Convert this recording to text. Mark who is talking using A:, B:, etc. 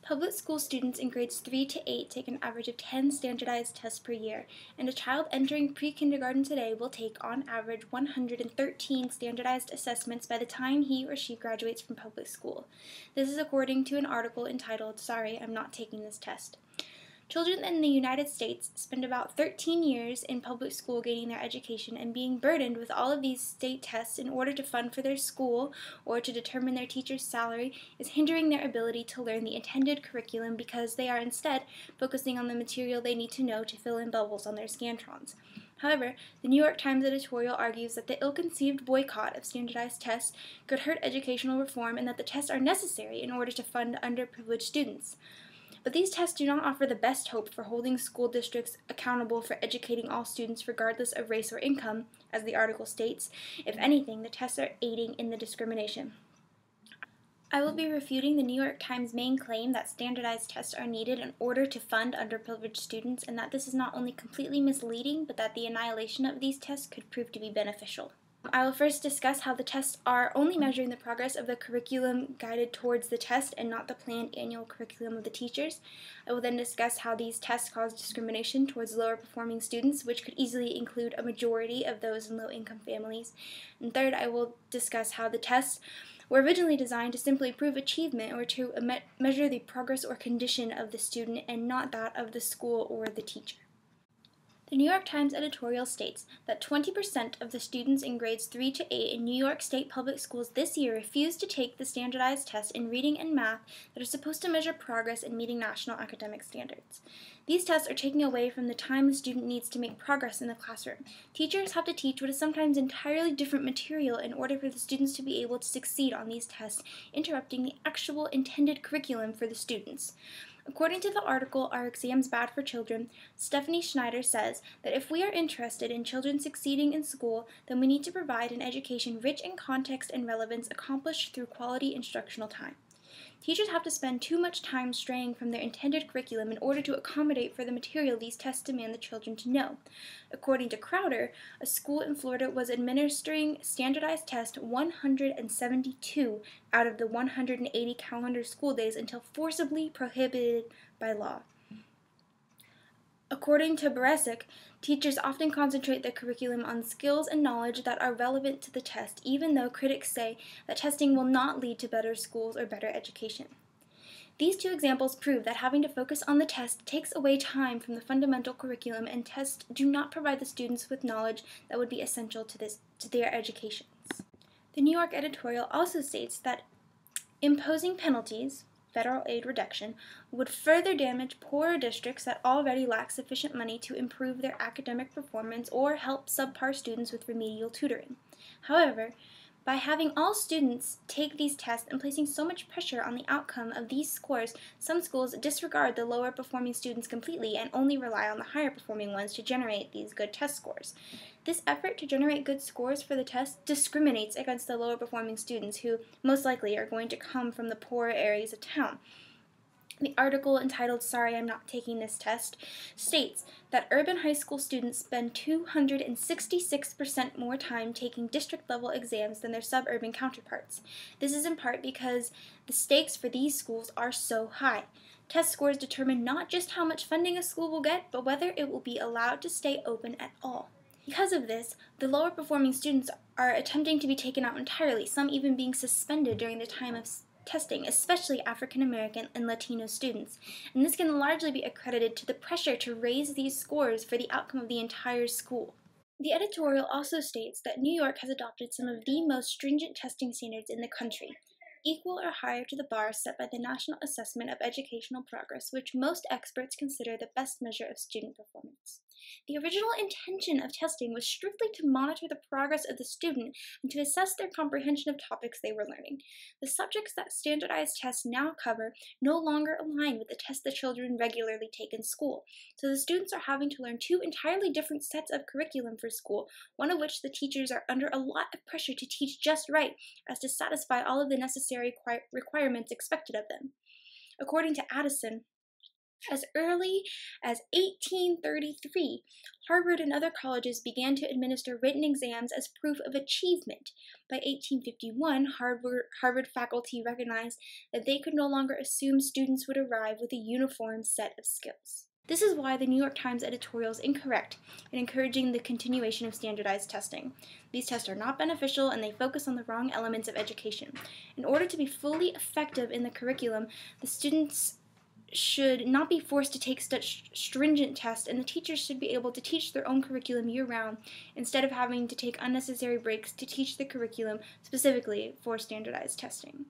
A: Public school students in grades 3 to 8 take an average of 10 standardized tests per year, and a child entering pre-kindergarten today will take, on average, 113 standardized assessments by the time he or she graduates from public school. This is according to an article entitled, "Sorry, I'm Not Taking This Test." Children in the United States spend about 13 years in public school gaining their education, and being burdened with all of these state tests in order to fund for their school or to determine their teacher's salary is hindering their ability to learn the intended curriculum because they are instead focusing on the material they need to know to fill in bubbles on their Scantrons. However, the New York Times editorial argues that the ill-conceived boycott of standardized tests could hurt educational reform and that the tests are necessary in order to fund underprivileged students. But these tests do not offer the best hope for holding school districts accountable for educating all students regardless of race or income, as the article states. If anything, the tests are aiding in the discrimination. I will be refuting the New York Times' main claim that standardized tests are needed in order to fund underprivileged students, and that this is not only completely misleading, but that the annihilation of these tests could prove to be beneficial. I will first discuss how the tests are only measuring the progress of the curriculum guided towards the test and not the planned annual curriculum of the teachers. I will then discuss how these tests cause discrimination towards lower performing students, which could easily include a majority of those in low-income families. And third, I will discuss how the tests were originally designed to simply prove achievement or to measure the progress or condition of the student and not that of the school or the teacher. The New York Times editorial states that 20% of the students in grades 3 to 8 in New York State public schools this year refused to take the standardized tests in reading and math that are supposed to measure progress in meeting national academic standards. These tests are taking away from the time the student needs to make progress in the classroom. Teachers have to teach what is sometimes entirely different material in order for the students to be able to succeed on these tests, interrupting the actual intended curriculum for the students. According to the article, Are Exams Bad for Children?, Stephanie Schneider says that if we are interested in children succeeding in school, then we need to provide an education rich in context and relevance accomplished through quality instructional time. Teachers have to spend too much time straying from their intended curriculum in order to accommodate for the material these tests demand the children to know. According to Crowder, a school in Florida was administering standardized tests 172 out of the 180 calendar school days until forcibly prohibited by law. According to Beresik, teachers often concentrate their curriculum on skills and knowledge that are relevant to the test, even though critics say that testing will not lead to better schools or better education. These two examples prove that having to focus on the test takes away time from the fundamental curriculum, and tests do not provide the students with knowledge that would be essential to their educations. The New York editorial also states that imposing penalties, federal aid reduction, would further damage poorer districts that already lack sufficient money to improve their academic performance or help subpar students with remedial tutoring. However, by having all students take these tests and placing so much pressure on the outcome of these scores, some schools disregard the lower performing students completely and only rely on the higher performing ones to generate these good test scores. This effort to generate good scores for the test discriminates against the lower performing students, who most likely are going to come from the poorer areas of town. The article entitled "Sorry, I'm Not Taking This Test" states that urban high school students spend 266% more time taking district-level exams than their suburban counterparts. This is in part because the stakes for these schools are so high. Test scores determine not just how much funding a school will get, but whether it will be allowed to stay open at all. Because of this, the lower performing students are attempting to be taken out entirely, some even being suspended during the time of testing, especially African American and Latino students, and this can largely be accredited to the pressure to raise these scores for the outcome of the entire school. The editorial also states that New York has adopted some of the most stringent testing standards in the country, equal or higher to the bar set by the National Assessment of Educational Progress, which most experts consider the best measure of student performance. The original intention of testing was strictly to monitor the progress of the student and to assess their comprehension of topics they were learning. The subjects that standardized tests now cover no longer align with the tests the children regularly take in school, so the students are having to learn two entirely different sets of curriculum for school, one of which the teachers are under a lot of pressure to teach just right as to satisfy all of the necessary requirements expected of them. According to Addison, As early as 1833, Harvard and other colleges began to administer written exams as proof of achievement. By 1851, Harvard faculty recognized that they could no longer assume students would arrive with a uniform set of skills. This is why the New York Times editorial is incorrect in encouraging the continuation of standardized testing. These tests are not beneficial and they focus on the wrong elements of education. In order to be fully effective in the curriculum, the students should not be forced to take such stringent tests, and the teachers should be able to teach their own curriculum year-round instead of having to take unnecessary breaks to teach the curriculum specifically for standardized testing.